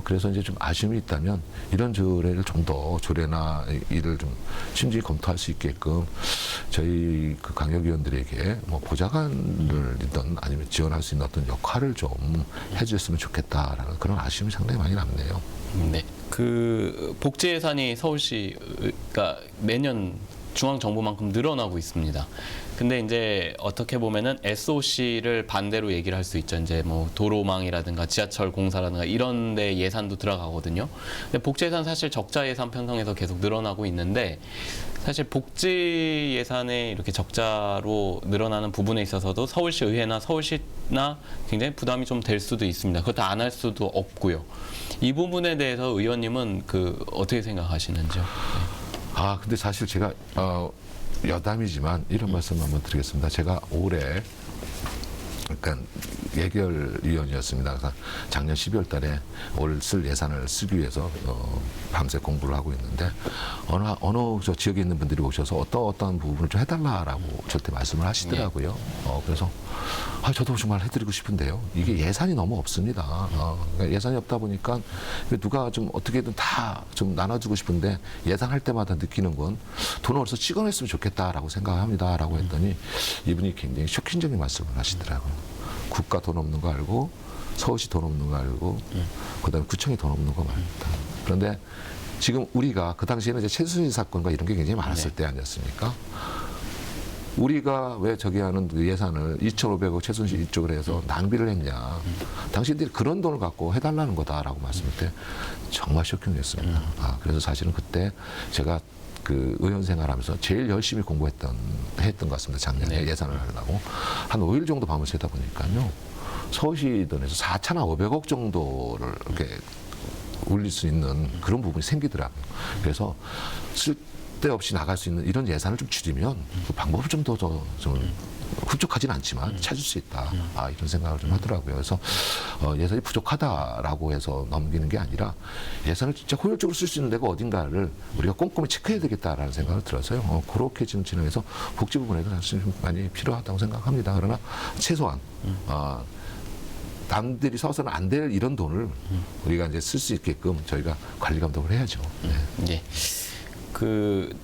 그래서 이제 좀 아쉬움이 있다면 이런 조례를 좀 더 조례나 이를 좀 신중히 검토할 수 있게끔 저희 그 강력위원들에게 뭐 보좌관을이든 아니면 지원할 수 있는 어떤 역할을 좀 해주셨으면 좋겠다라는 그런 아쉬움이 상당히 많이 남네요. 네. 그 복지 예산이 서울시가 매년 중앙 정부만큼 늘어나고 있습니다. 근데 이제 어떻게 보면은 SOC를 반대로 얘기를 할 수 있죠. 이제 뭐 도로망이라든가 지하철 공사라든가 이런 데 예산도 들어가거든요. 근데 복지 예산 사실 적자 예산 편성에서 계속 늘어나고 있는데 사실 복지 예산에 이렇게 적자로 늘어나는 부분에 있어서도 서울시 의회나 서울시나 굉장히 부담이 좀 될 수도 있습니다. 그것도 안 할 수도 없고요. 이 부분에 대해서 의원님은 어떻게 생각하시는지요? 네. 근데 사실 제가 여담이지만 이런 말씀 한번 드리겠습니다. 제가 올해 약간 예결위원이었습니다. 그래서 작년 12월 달에 올 쓸 예산을 쓰기 위해서 밤새 공부를 하고 있는데 어느 저 지역에 있는 분들이 오셔서 어떤 부분을 좀 해달라라고 저한테 말씀을 하시더라고요. 그래서 저도 정말 해드리고 싶은데요. 이게 예산이 너무 없습니다. 그러니까 예산이 없다 보니까 누가 좀 어떻게든 다 좀 나눠주고 싶은데 예산할 때마다 느끼는 건 돈을 어디서 찍어냈으면 좋겠다라고 생각합니다라고 했더니 이분이 굉장히 쇼킹적인 말씀을 하시더라고요. 국가 돈 없는 거 알고 서울시 돈 없는 거 알고 그다음에 구청이 돈 없는 거 말입니다. 그런데 지금 우리가 그 당시에는 이제 최순실 사건과 이런 게 굉장히 많았을 때 아니었습니까? 우리가 왜 저기 하는 그 예산을 2,500억 최순실 이쪽으로 해서 낭비를 했냐. 당신들이 그런 돈을 갖고 해달라는 거다라고 말씀할 때 정말 쇼킹했습니다. 그래서 사실은 그때 제가 그 의원 생활하면서 제일 열심히 했던 것 같습니다. 작년에 예산을 하려고 한 5일 정도 밤을 새다 보니까요. 서울시던에서 4,500억 정도를 이렇게 올릴 수 있는 그런 부분이 생기더라고요. 그래서 쓸데없이 나갈 수 있는 이런 예산을 좀 줄이면 그 방법을 좀 더 좀 흡족하진 않지만 찾을 수 있다. 이런 생각을 좀 하더라고요. 그래서 예산이 부족하다라고 해서 넘기는 게 아니라 예산을 진짜 효율적으로 쓸 수 있는 데가 어딘가를 우리가 꼼꼼히 체크해야 되겠다라는 생각을 들어서요. 그렇게 지금 진행해서 복지 부분에도 사실 좀 많이 필요하다고 생각합니다. 그러나 최소한 남들이 써서는 안 될 이런 돈을 우리가 이제 쓸 수 있게끔 저희가 관리 감독을 해야죠. 네. 예.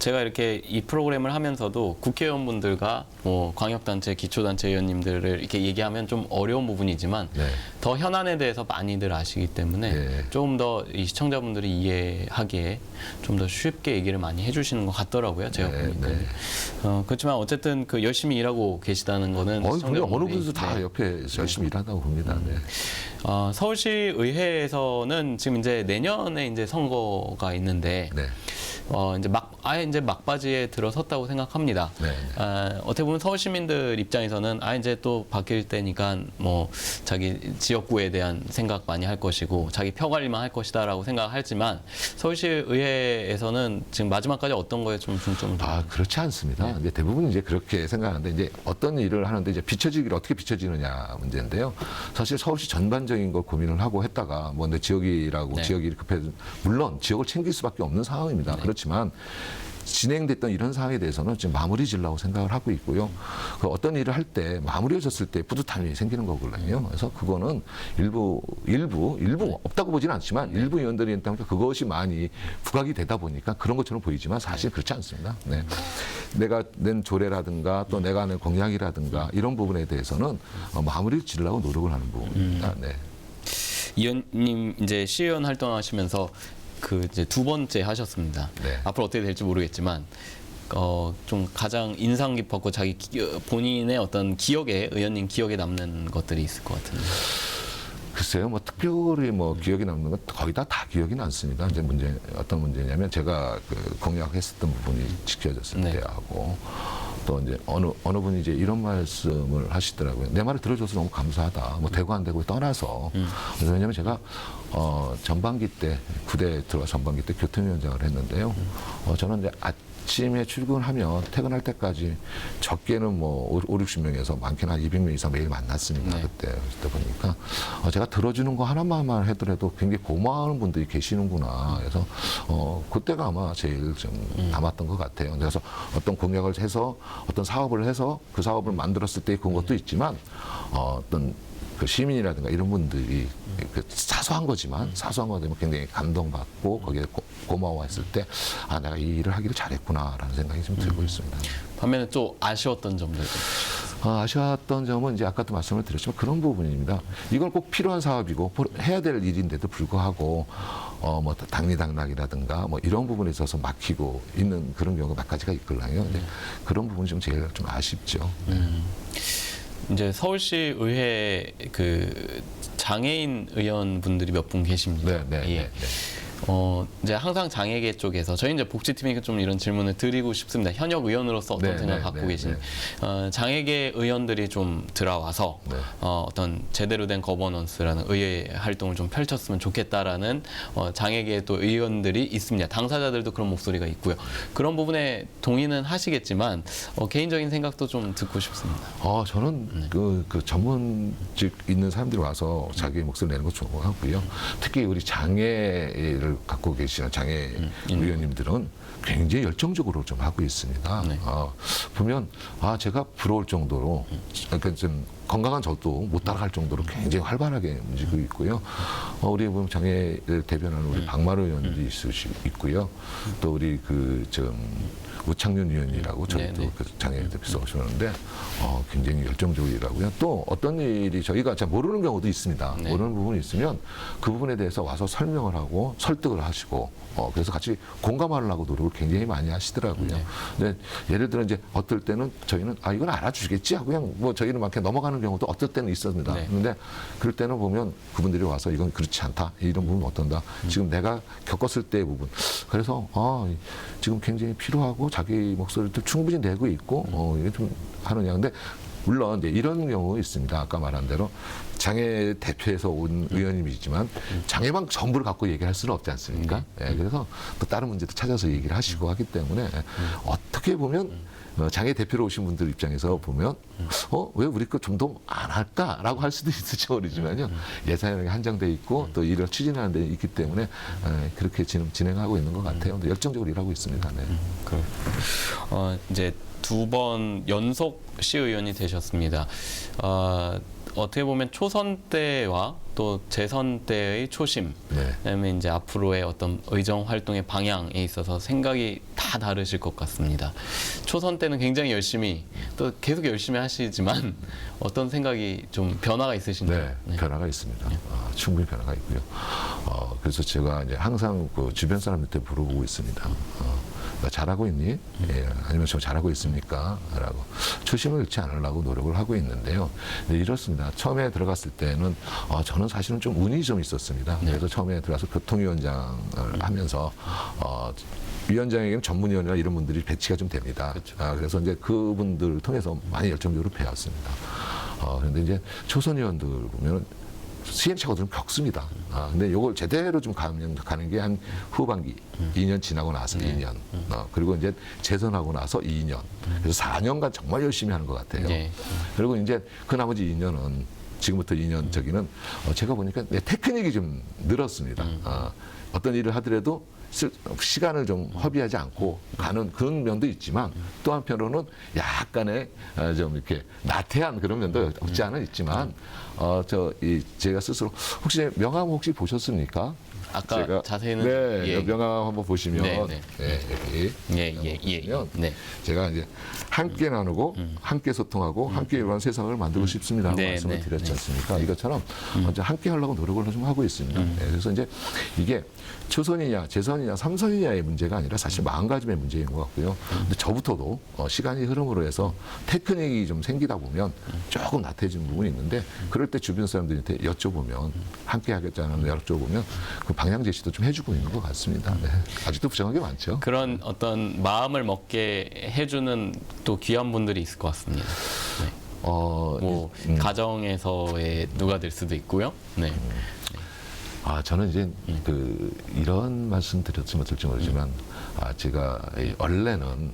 제가 이렇게 이 프로그램을 하면서도 국회의원분들과 뭐 광역단체, 기초단체 의원님들을 이렇게 얘기하면 좀 어려운 부분이지만 네. 더 현안에 대해서 많이들 아시기 때문에 네. 조금 더 이 시청자분들이 이해하기에 좀 더 쉽게 얘기를 많이 해주시는 것 같더라고요. 제가 보니까. 네. 그렇지만 어쨌든 그 열심히 일하고 계시다는 거는 어느 시청자분들이 분도 다 옆에 열심히 일한다고 봅니다. 네. 서울시 의회에서는 지금 이제 내년에 이제 선거가 있는데 네. 이제 아예 이제 막바지에 들어섰다고 생각합니다. 네. 어떻게 보면 서울 시민들 입장에서는 이제 또 바뀔 때니까 뭐 자기 지역구에 대한 생각 많이 할 것이고 자기 표 관리만 할 것이다라고 생각하지만 서울시 의회에서는 지금 마지막까지 어떤 거에 좀 중점을 둬요? 그렇지 않습니다. 이제 대부분 이제 그렇게 생각하는데 이제 어떤 일을 하는데 이제 비춰지기를 어떻게 비춰지느냐 문제인데요. 사실 서울시 전반적인 걸 고민을 하고 했다가 뭐 근데 지역이라고 네. 지역이 급해 물론 지역을 챙길 수밖에 없는 상황입니다. 그렇지만 진행됐던 이런 상황에 대해서는 지금 마무리 지으려고 생각을 하고 있고요. 그 어떤 일을 할 때 마무리해졌을 때 뿌듯함이 생기는 거거든요. 그래서 그거는 일부 없다고 보지는 않지만 일부 의원들이 있다면 그것이 많이 부각이 되다 보니까 그런 것처럼 보이지만 사실 그렇지 않습니다. 네. 내가 낸 조례라든가 또 내가 낸 공약이라든가 이런 부분에 대해서는 마무리를 지으려고 노력을 하는 부분입니다. 네. 이 의원님 이제 시의원 활동하시면서 이제 두 번째 하셨습니다. 네. 앞으로 어떻게 될지 모르겠지만 좀 가장 인상 깊었고 자기 본인의 어떤 의원님 기억에 남는 것들이 있을 것 같은데. 글쎄요, 뭐 특별히 뭐 기억에 남는 건 거의 다 기억이 남습니다. 이제 어떤 문제냐면 제가 그 공약했었던 부분이 지켜졌을 네. 때하고 또 이제 어느 분이 이제 이런 말씀을 하시더라고요. 내 말을 들어줘서 너무 감사하다. 뭐 되고 안 되고 떠나서. 그래서 왜냐면 제가 전반기 때 부대 들어가 전반기 때 교통위원장을 했는데요. 저는 이제 아침에 출근하면 퇴근할 때까지 적게는 뭐 5, 60명에서 많게는 한 200명 이상 매일 만났습니다. 네. 그때 보니까 제가 들어주는 거 하나만 하더라도 굉장히 고마워하는 분들이 계시는구나. 그래서 그때가 아마 제일 좀 남았던 것 같아요. 그래서 어떤 공약을 해서 어떤 사업을 해서 그 사업을 만들었을 때 그런 것도 있지만 어떤 그 시민이라든가 이런 분들이 그 사소한 거지만 사소한 거 되면 굉장히 감동받고 거기에 고마워했을 때 내가 이 일을 하기를 잘했구나라는 생각이 좀 들고 있습니다. 반면에 또 아쉬웠던 점들. 아쉬웠던 점은 이제 아까도 말씀을 드렸지만 그런 부분입니다. 이건 꼭 필요한 사업이고 해야 될 일인데도 불구하고 뭐 당리당락이라든가 뭐 이런 부분에 있어서 막히고 있는 그런 경우가 몇 가지가 있거든요. 그런 부분이 좀 제일 좀 아쉽죠. 이제 서울시 의회 그 장애인 의원분들이 몇 분 계십니다. 네. 이제 항상 장애계 쪽에서 저희 이제 복지팀이 좀 이런 질문을 드리고 싶습니다. 현역 의원으로서 어떤 생각 갖고 계신 장애계 의원들이 좀 들어와서 어떤 제대로 된 거버넌스라는 의회 활동을 좀 펼쳤으면 좋겠다라는 장애계 또 의원들이 있습니다. 당사자들도 그런 목소리가 있고요. 그런 부분에 동의는 하시겠지만 개인적인 생각도 좀 듣고 싶습니다. 저는 그 전문직 있는 사람들이 와서 자기 목소리 내는 거 좋아하고요. 특히 우리 장애를 갖고 계시는 장애 의원님들은 굉장히 열정적으로 좀 하고 있습니다. 네. 보면 제가 부러울 정도로 그러니까 좀 건강한 저도 못 따라갈 정도로 굉장히 활발하게 움직이고 있고요. 우리 보면 장애를 대변하는 우리 박마루 의원들이 있고요. 또 우리 우창윤 의원이라고 저희 네, 또 네. 그 장애인 대표서 오셨는데 굉장히 열정적으로 일하고요. 또 어떤 일이 저희가 잘 모르는 경우도 있습니다. 네. 모르는 부분이 있으면 그 부분에 대해서 와서 설명을 하고 설득을 하시고 그래서 같이 공감하려고 노력을 굉장히 많이 하시더라고요. 네. 근데 예를 들어 이제 어떨 때는 저희는 이건 알아주겠지 하고 그냥 뭐 저희는 막 이렇게 넘어가는 경우도 어떨 때는 있었습니다. 네. 그런데 그럴 때는 보면 그분들이 와서 이건 그렇지 않다. 이런 부분 어떤다. 지금 내가 겪었을 때의 부분. 그래서 지금 굉장히 필요하고 자기 목소리도 충분히 내고 있고 이게 좀 하느냐. 근데 물론 이제 이런 경우 있습니다. 아까 말한 대로 장애 대표에서 온 의원님이지만 장애만 전부를 갖고 얘기할 수는 없지 않습니까? 예, 그래서 또 다른 문제도 찾아서 얘기를 하시고 하기 때문에 어떻게 보면 장애 대표로 오신 분들 입장에서 보면 왜 우리 거 좀 더 안 할까라고 할 수도 있을지 모르지만요. 예산이 한정돼 있고 또 일을 추진하는 데 있기 때문에 그렇게 진행하고 있는 것 같아요. 근데 열정적으로 일하고 있습니다. 네. 이제 2번 연속 시의원이 되셨습니다. 어떻게 보면 초선 때와 또 재선 때의 초심, 네. 그다음에 이제 앞으로의 어떤 의정 활동의 방향에 있어서 생각이 다 다르실 것 같습니다. 초선 때는 굉장히 열심히 또 계속 열심히 하시지만 어떤 생각이 좀 변화가 있으신가요? 네, 변화가 있습니다. 충분히 변화가 있고요. 그래서 제가 이제 항상 그 주변 사람들한테 물어보고 있습니다. 나 잘하고 있니? 아니면 저 잘하고 있습니까? 라고 초심을 잃지 않으려고 노력을 하고 있는데요. 네, 이렇습니다. 처음에 들어갔을 때는 저는 사실은 좀 운이 좀 있었습니다. 그래서 처음에 들어가서 교통위원장을 하면서 위원장에게는 전문위원이나 이런 분들이 배치가 좀 됩니다. 그렇죠. 그래서 이제 그분들을 통해서 많이 열정적으로 배웠습니다. 그런데 이제 초선 의원들 보면은 시행착오들은 겪습니다. 근데 이걸 제대로 좀 가는 게 한 후반기, 2년 지나고 나서 2년, 그리고 이제 재선하고 나서 2년. 그래서 4년간 정말 열심히 하는 것 같아요. 네. 그리고 이제 그 나머지 2년은 지금부터 2년 저기는 제가 보니까 내 테크닉이 좀 늘었습니다. 어떤 일을 하더라도 시간을 좀 허비하지 않고 가는 그런 면도 있지만 또 한편으로는 약간의 좀 이렇게 나태한 그런 면도 없지 않아 있지만 제가 스스로 혹시 명함 혹시 보셨습니까? 아까 자세히는 네, 명함 한번 보시면 네. 여기 보면 네. 제가 이제 함께 나누고 함께 소통하고 함께 이런 세상을 만들고 싶습니다 하고 네, 말씀을 네, 드렸지 네. 않습니까? 이것처럼 먼저 함께 하려고 노력을 좀 하고 있습니다. 네, 그래서 이제 이게 초선이냐 재선이냐 삼선이냐의 문제가 아니라 사실 마음가짐의 문제인 것 같고요. 근데 저부터도 시간이 흐름으로 해서 테크닉이 좀 생기다 보면 조금 나태해지는 부분이 있는데 그럴 때 주변 사람들한테 여쭤보면 함께 하겠다는 여쭤보면 그 방향 제시도 좀 해주고 있는 것 같습니다. 네. 아직도 부정한 게 많죠. 그런 어떤 마음을 먹게 해주는 또 귀한 분들이 있을 것 같습니다. 네. 뭐 가정에서의 누가 될 수도 있고요. 네. 저는 이제 이런 말씀 드렸으면 들지 모르지만 제가 원래는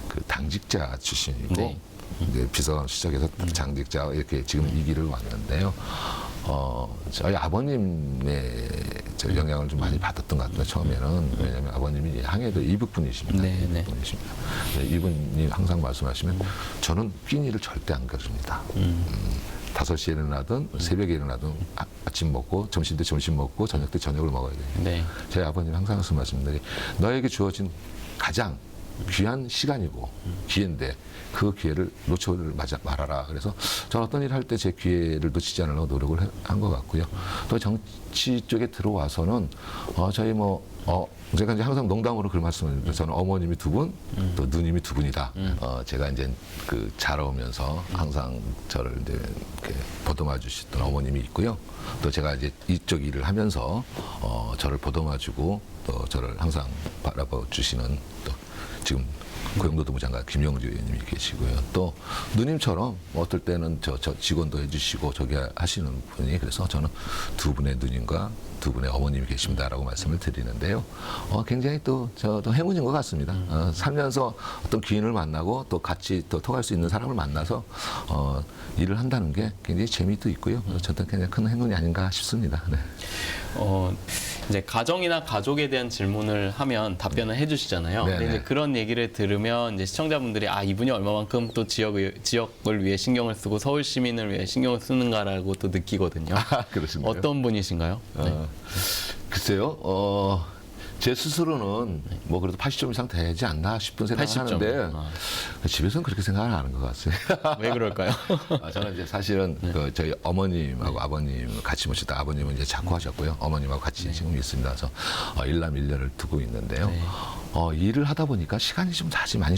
그 당직자 출신이고 네. 이제 비서관 시작해서 당직자 이렇게 지금 이 길을 왔는데요. 저희 아버님의 영향을 좀 많이 받았던 것 같아요. 처음에는 왜냐하면 아버님이 항해도 이북 분이십니다. 네, 네. 이북 분이십니다. 이분이 항상 말씀하시면 저는 끼니를 절대 안 가집니다. 5시에 일어나든 새벽에 일어나든 아침 먹고 점심 때 점심 먹고 저녁 때 저녁을 먹어야 돼요. 네. 저희 아버님 항상 말씀드린 너에게 주어진 가장 귀한 시간이고 기회인데 그 기회를 놓쳐를 말아라. 그래서 저는 어떤 일을 할 때 제 기회를 놓치지 않으려고 노력을 한 것 같고요. 또 정치 쪽에 들어와서는 저희 제가 이제 항상 농담으로 그 말씀을 드립니다. 저는 어머님이 2분, 또 누님이 2분이다. 제가 이제 자라오면서 항상 저를 이제 이렇게 보듬어 주셨던 어머님이 있고요. 또 제가 이제 이쪽 일을 하면서 저를 보듬어 주고 또 저를 항상 바라봐 주시는 또 지금 고용노동부 장관 김영주 의원님이 계시고요. 또 누님처럼 어떨 때는 저 직원도 해주시고 저기 하시는 분이 그래서 저는 2분의 누님과 2분의 어머님이 계십니다라고 말씀을 드리는데요. 굉장히 또 저도 행운인 것 같습니다. 살면서 어떤 귀인을 만나고 또 같이 또 통할 수 있는 사람을 만나서 일을 한다는 게 굉장히 재미도 있고요. 저도 굉장히 큰 행운이 아닌가 싶습니다. 네. 이제 가정이나 가족에 대한 질문을 하면 답변을 해주시잖아요. 네네. 근데 이제 그런 얘기를 들으면 이제 시청자분들이 이분이 얼마만큼 또 지역을 위해 신경을 쓰고 서울 시민을 위해 신경을 쓰는가라고 또 느끼거든요. 그렇습니다. 어떤 분이신가요? 네. 글쎄요. 제 스스로는 뭐 그래도 80점 이상 되지 않나 싶은 생각을 80점. 하는데 집에서는 그렇게 생각을 안 하는 것 같아요. 왜 그럴까요? 저는 이제 사실은 그 저희 어머님하고 아버님 같이 모시다 아버님은 이제 작고하셨고요. 어머님하고 같이 지금 있습니다. 그래서 일남 일녀를 두고 있는데요. 일을 하다 보니까 시간이 좀 사실 많이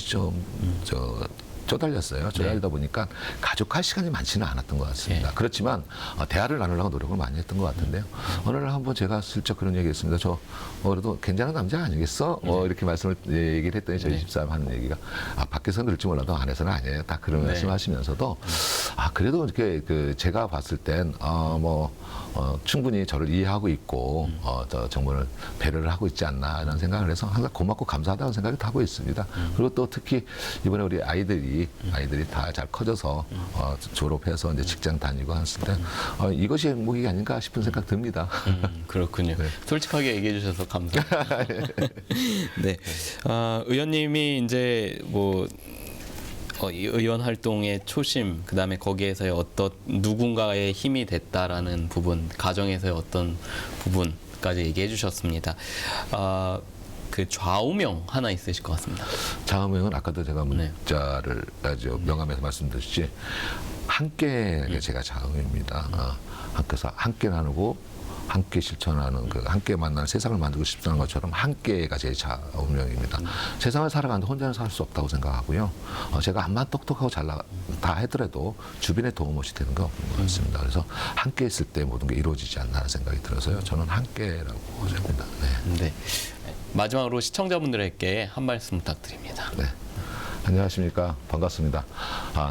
쪼달렸어요. 쪼달리다 보니까 가족할 시간이 많지는 않았던 것 같습니다. 그렇지만 대화를 나누려고 노력을 많이 했던 것 같은데요. 어느 날 한번 제가 슬쩍 그런 얘기했습니다. 저 그래도 괜찮은 남자 아니겠어? 이렇게 얘기를 했더니 저희 집사람 하는 얘기가 밖에서 늘지 몰라도 안에서는 아니에요. 딱 그런 말씀하시면서도 그래도 이렇게 제가 봤을 땐 충분히 저를 이해하고 있고 정말 배려를 하고 있지 않나 이런 생각을 해서 항상 고맙고 감사하다는 생각을 하고 있습니다. 그리고 또 특히 이번에 우리 아이들이 다 잘 커져서 졸업해서 이제 직장 다니고 했을 때 이것이 행복이 아닌가 싶은 생각 듭니다. 그렇군요. 솔직하게 얘기해 주셔서 감사합니다. 네, 의원님이 이제 이 의원 활동의 초심, 그다음에 거기에서의 어떤 누군가의 힘이 됐다라는 부분, 가정에서의 어떤 부분까지 얘기해 주셨습니다. 그 좌우명 하나 있으실 것 같습니다. 좌우명은 아까도 제가 문자를 아주 명함에서 말씀드렸듯이 함께가 제가 좌우명입니다. 그래서 함께 나누고 함께 실천하는 함께 만나는 세상을 만들고 싶다는 것처럼 함께가 제 좌우명입니다. 세상을 살아가는데 혼자는 살 수 없다고 생각하고요. 제가 암만 똑똑하고 잘나다 하더라도 주변에 도움 없이 되는 거 없는 것 같습니다. 그래서 함께 있을 때 모든 게 이루어지지 않나라는 생각이 들어서요. 저는 함께라고 생각합니다. 네. 마지막으로 시청자분들에게 한 말씀 부탁드립니다. 네. 안녕하십니까. 반갑습니다.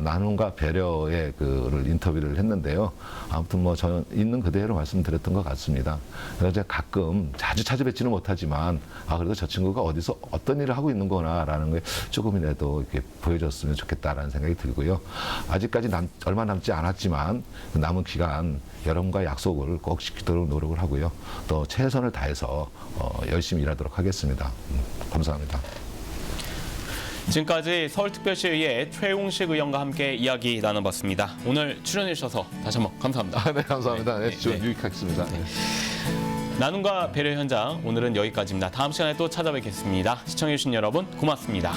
나눔과 배려의 인터뷰를 했는데요. 아무튼 저는 있는 그대로 말씀드렸던 것 같습니다. 그래서 제가 가끔 자주 찾아뵙지는 못하지만 그래도 저 친구가 어디서 어떤 일을 하고 있는구나라는 게 조금이라도 이렇게 보여줬으면 좋겠다라는 생각이 들고요. 아직까지 얼마 남지 않았지만 남은 기간 여러분과 약속을 꼭 지키도록 노력을 하고요. 또 최선을 다해서 열심히 일하도록 하겠습니다. 감사합니다. 지금까지 서울특별시의회 최웅식 의원과 함께 이야기 나눠봤습니다. 오늘 출연해 주셔서 다시 한번 감사합니다. 네, 감사합니다. 좀 유익하겠습니다. 나눔과 배려 현장 오늘은 여기까지입니다. 다음 시간에 또 찾아뵙겠습니다. 시청해 주신 여러분 고맙습니다.